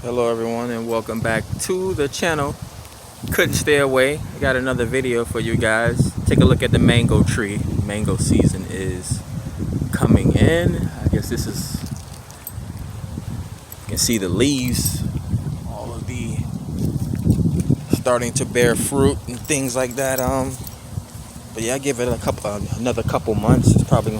Hello everyone and welcome back to the channel. Couldn't stay away. I got another video for you guys. Take a look at the mango tree. Mango season is coming in. I guess this is, you can see the leaves, all of the starting to bear fruit and things like that. But yeah, I give it another couple months. It's probably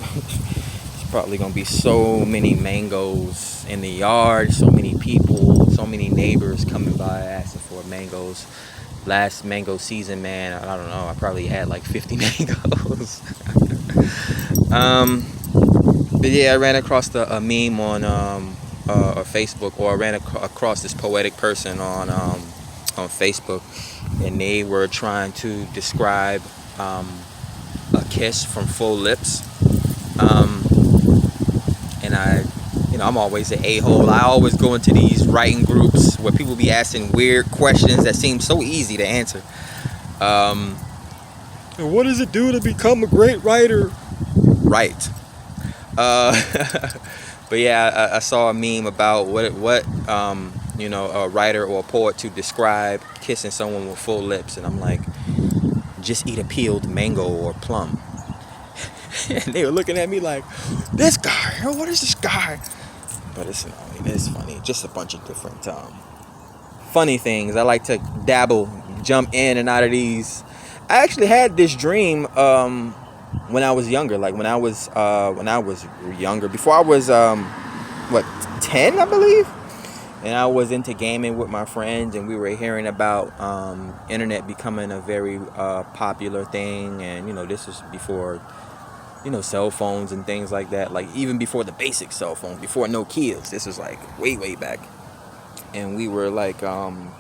gonna be so many mangoes in the yard, so many people, so many neighbors coming by asking for mangoes. Last mango season, man, I don't know, I probably had like 50 mangoes. But yeah, I ran across a meme on Facebook, or I ran across this poetic person on Facebook, and they were trying to describe a kiss from full lips. And I'm always an a-hole. I always go into these writing groups where people be asking weird questions that seem so easy to answer. What does it do to become a great writer? Right. But yeah, I saw a meme about what a writer or a poet to describe kissing someone with full lips, and I'm like, just eat a peeled mango or plum. And they were looking at me like, this guy, what is this guy? But it's funny. Just a bunch of different funny things. I like to jump in and out of these. I actually had this dream when I was younger, like when I was younger, before I was 10, I believe. And I was into gaming with my friends, and we were hearing about internet becoming a very popular thing. And this was before cell phones and things like that, like even before the basic cell phones, before Nokias. This was like way back. And we were like hearing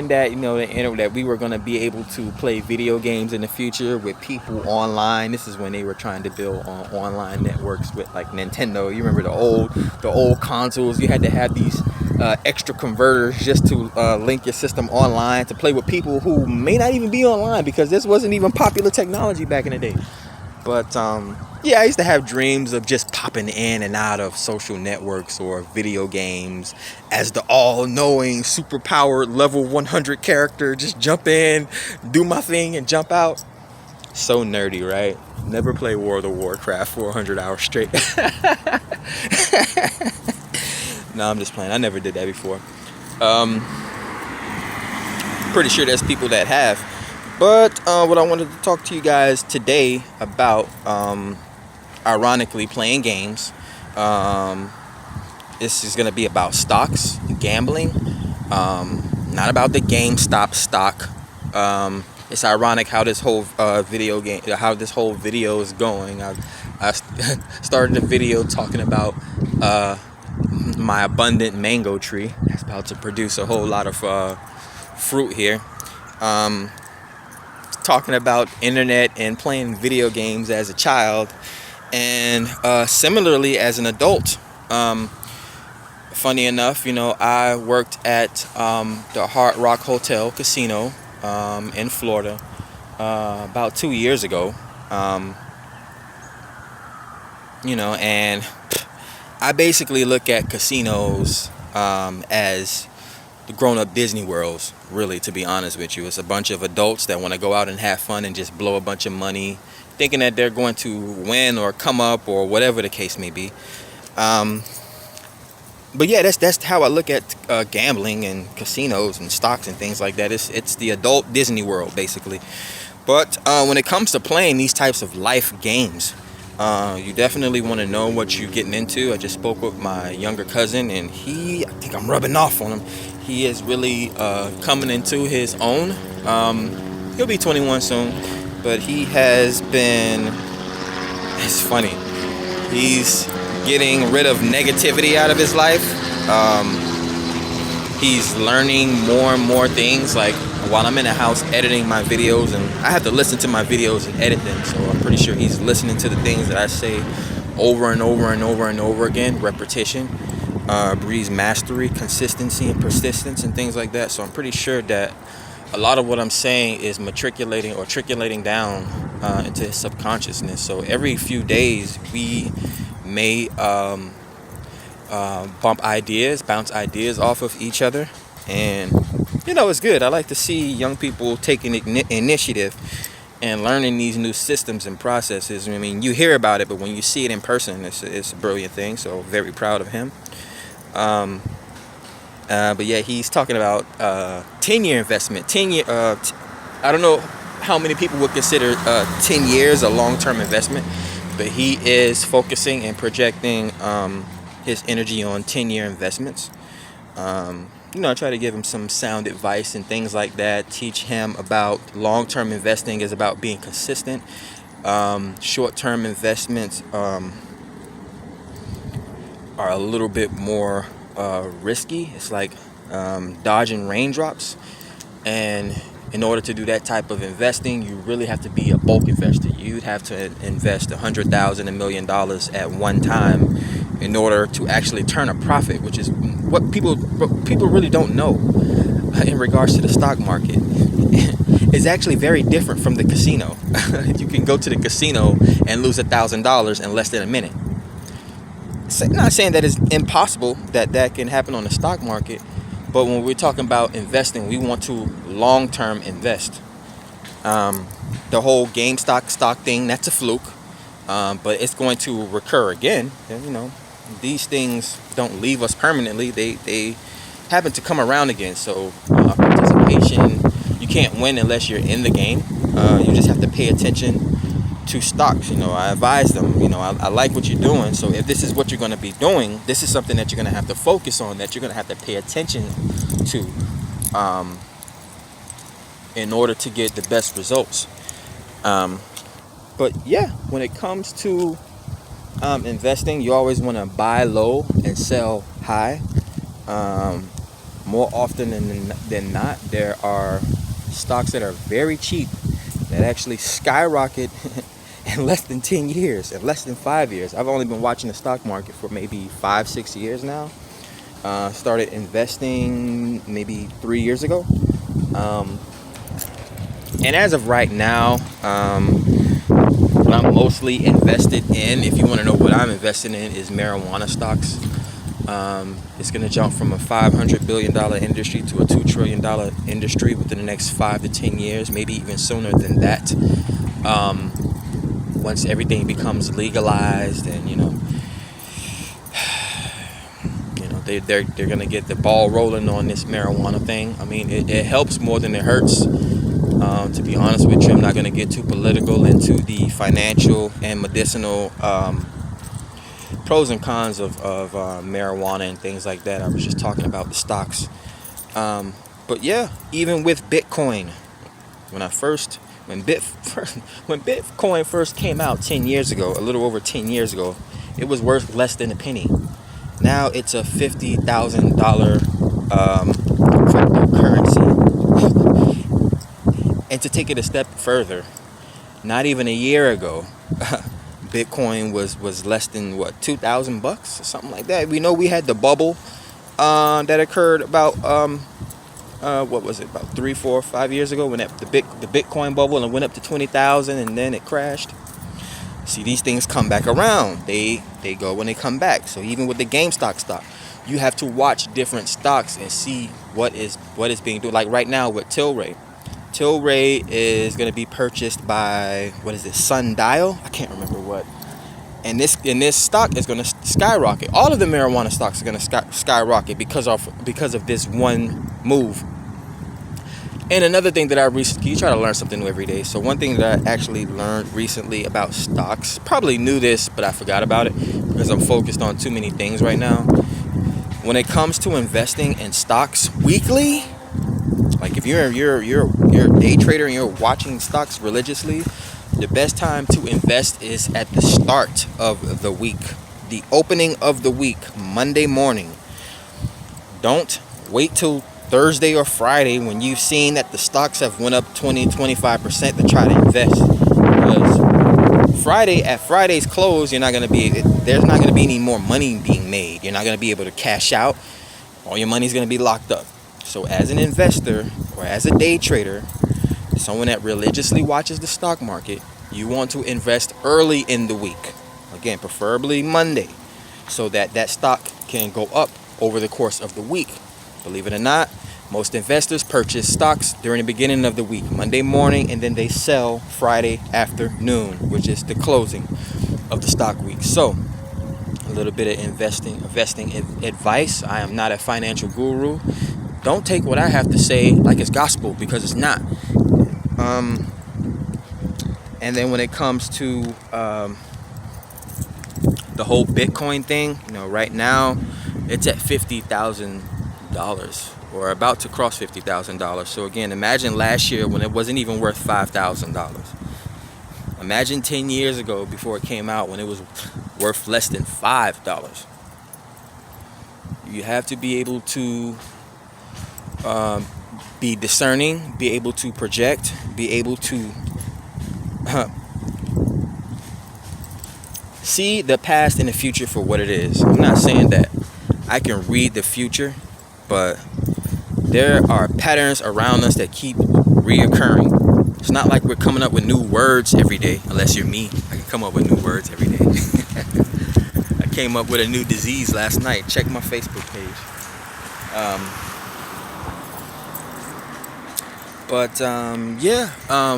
that the internet, that we were going to be able to play video games in the future with people online. This is when they were trying to build online networks with like Nintendo. You remember the old consoles? You had to have these extra converters just to link your system online to play with people who may not even be online, because this wasn't even popular technology back in the day. But yeah, I used to have dreams of just popping in and out of social networks or video games as the all-knowing, super-powered level 100 character. Just jump in, do my thing, and jump out. So nerdy, right? Never play World of Warcraft for 100 hours straight. No, I'm just playing. I never did that before. Pretty sure there's people that have. But what I wanted to talk to you guys today about, ironically, playing games. This is going to be about stocks, gambling, not about the GameStop stock. It's ironic how this whole video is going. I started the video talking about my abundant mango tree that's about to produce a whole lot of fruit here. Talking about internet and playing video games as a child, and similarly as an adult. Funny enough, I worked at the Hard Rock Hotel Casino in Florida about 2 years ago. And I basically look at casinos as the grown-up Disney Worlds, really, to be honest with you. It's a bunch of adults that want to go out and have fun and just blow a bunch of money, thinking that they're going to win or come up or whatever the case may be. But yeah, that's how I look at gambling and casinos and stocks and things like that. It's the adult Disney World, basically. But when it comes to playing these types of life games, you definitely want to know what you're getting into. I just spoke with my younger cousin, and I think I'm rubbing off on him. He is really coming into his own. He'll be 21 soon, but he has been, it's funny, he's getting rid of negativity out of his life. He's learning more and more things. Like, while I'm in the house editing my videos, and I have to listen to my videos and edit them, so I'm pretty sure he's listening to the things that I say over and over and over and over again. Repetition breeds mastery, consistency, and persistence, and things like that. So I'm pretty sure that a lot of what I'm saying is matriculating or trickulating down into his subconsciousness. So every few days we may bounce ideas off of each other. And it's good. I like to see young people taking initiative and learning these new systems and processes. I mean, you hear about it, but when you see it in person, it's a brilliant thing. So very proud of him. But yeah, he's talking about 10-year investment. 10-year. I don't know how many people would consider 10 years a long-term investment, but he is focusing and projecting his energy on 10-year investments. I try to give him some sound advice and things like that. Teach him about long-term investing is about being consistent. Short-term investments are a little bit more risky. It's like dodging raindrops. And in order to do that type of investing, you really have to be a bulk investor. You'd have to invest $100,000, $1 million at one time in order to actually turn a profit, which is what people really don't know in regards to the stock market. It's actually very different from the casino. You can go to the casino and lose $1,000 in less than a minute. I'm not saying that it's impossible that can happen on the stock market, but when we're talking about investing, we want to long-term invest. The whole GameStop stock thing, that's a fluke, but it's going to recur again. And, these things don't leave us permanently. They happen to come around again. So participation, you can't win unless you're in the game. You just have to pay attention to stocks. I advise them, I like what you're doing. So if this is what you're going to be doing, this is something that you're going to have to focus on, that you're going to have to pay attention to in order to get the best results. But yeah, when it comes to investing, you always want to buy low and sell high. More often than not, there are stocks that are very cheap that actually skyrocket in less than 10 years, in less than 5 years. I've only been watching the stock market for maybe 5-6 years now. Started investing maybe 3 years ago. And as of right now, what I'm mostly invested in, if you want to know what I'm invested in, is marijuana stocks. It's going to jump from a $500 billion industry to a $2 trillion industry within the next 5 to 10 years, maybe even sooner than that. Once everything becomes legalized, and they're going to get the ball rolling on this marijuana thing. I mean, it helps more than it hurts. To be honest with you, I'm not going to get too political into the financial and medicinal pros and cons of marijuana and things like that. I was just talking about the stocks. But yeah, even with Bitcoin, when Bitcoin first came out 10 years ago, a little over 10 years ago, it was worth less than a penny. Now it's a $50,000 cryptocurrency. And to take it a step further, not even a year ago, Bitcoin was less than $2,000 or something like that. We know we had the bubble that occurred about about 3, 4, 5 years ago, when the Bitcoin bubble, and went up to 20,000, and then it crashed. See, these things come back around. They go when they come back. So even with the GameStop stock, you have to watch different stocks and see what is being done. Like right now with Tilray. Tilray is going to be purchased by, Sundial? I can't remember what. And this stock is going to skyrocket. All of the marijuana stocks are going to skyrocket because of this one move. And another thing that you try to learn something new every day. So one thing that I actually learned recently about stocks, probably knew this, but I forgot about it because I'm focused on too many things right now. When it comes to investing in stocks weekly, like if you're a day trader and you're watching stocks religiously, the best time to invest is at the start of the week, the opening of the week, Monday morning. Don't wait till Thursday or Friday when you've seen that the stocks have went up 20-25% to try to invest. Because at Friday's close, there's not going to be any more money being made. You're not going to be able to cash out. All your money's going to be locked up. So as an investor or as a day trader, someone that religiously watches the stock market, you want to invest early in the week. Again, preferably Monday, so that stock can go up over the course of the week. Believe it or not, most investors purchase stocks during the beginning of the week, Monday morning, and then they sell Friday afternoon, which is the closing of the stock week. So a little bit of investing advice. I am not a financial guru. Don't take what I have to say like it's gospel, because it's not. And then when it comes to the whole Bitcoin thing, right now it's at $50,000, or about to cross $50,000. So again, imagine last year when it wasn't even worth $5,000. Imagine 10 years ago, before it came out, when it was worth less than $5. You have to be able to be discerning, be able to project, be able to see the past and the future for what it is. I'm not saying that I can read the future, but there are patterns around us that keep reoccurring. It's not like we're coming up with new words every day, unless you're me. I can come up with new words every day. I came up with a new disease last night. Check my Facebook page.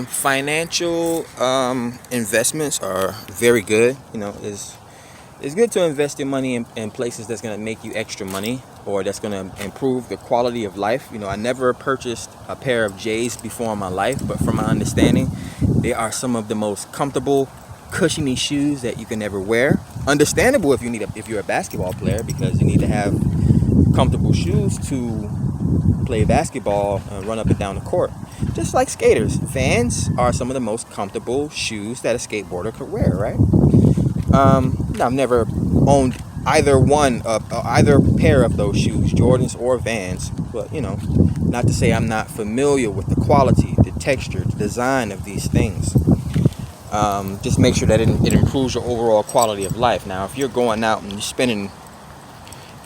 Financial investments are very good. It's good to invest your money in places that's going to make you extra money, or that's going to improve the quality of life. I never purchased a pair of J's before in my life, but from my understanding, they are some of the most comfortable, cushiony shoes that you can ever wear. Understandable if you're a basketball player, because you need to have comfortable shoes to play basketball and run up and down the court. Just like skaters, Vans are some of the most comfortable shoes that a skateboarder could wear, right? I've never owned either pair of those shoes, Jordans or Vans, but not to say I'm not familiar with the quality, the texture, the design of these things. Just make sure that it improves your overall quality of life. Now, if you're going out and you're spending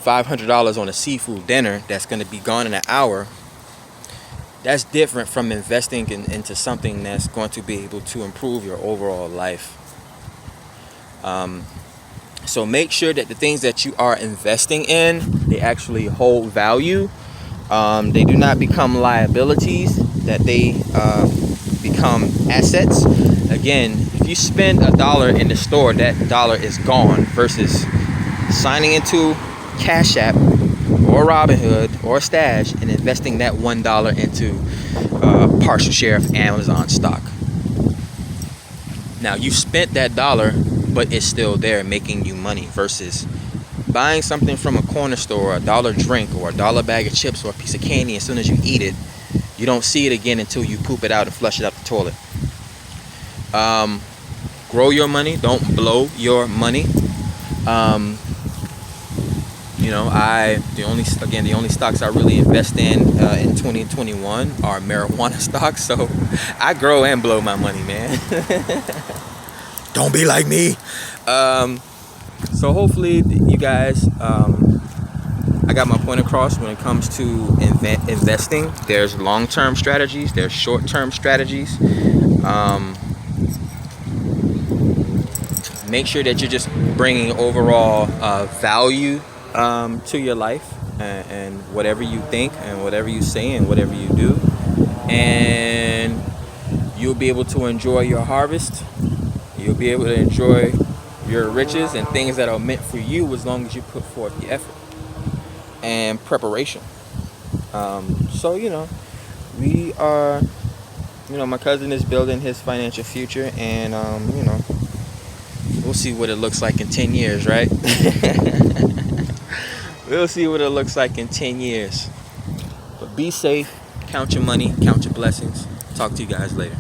$500 on a seafood dinner that's going to be gone in an hour, that's different from investing into something that's going to be able to improve your overall life. So make sure that the things that you are investing in, they actually hold value. They do not become liabilities, that they become assets. Again, if you spend $1 in the store, that dollar is gone, versus signing into Cashapp or Robinhood or Stash and investing that $1 into a partial share of Amazon stock. Now, you spent that dollar, but it's still there making you money, versus buying something from a corner store, a dollar drink or a dollar bag of chips or a piece of candy. As soon as you eat it, you don't see it again until you poop it out and flush it out the toilet. Grow your money, don't blow your money. The only stocks I really invest in 2021 are marijuana stocks. So I grow and blow my money, man. Don't be like me. So hopefully you guys, I got my point across when it comes to investing. There's long-term strategies, there's short-term strategies. Make sure that you're just bringing overall value to your life, and whatever you think and whatever you say and whatever you do, and you'll be able to enjoy your harvest. You'll be able to enjoy your riches and things that are meant for you, as long as you put forth the effort and preparation. We are, my cousin is building his financial future, and we'll see what it looks like in 10 years, right? We'll see what it looks like in 10 years. But be safe, count your money, count your blessings. Talk to you guys later.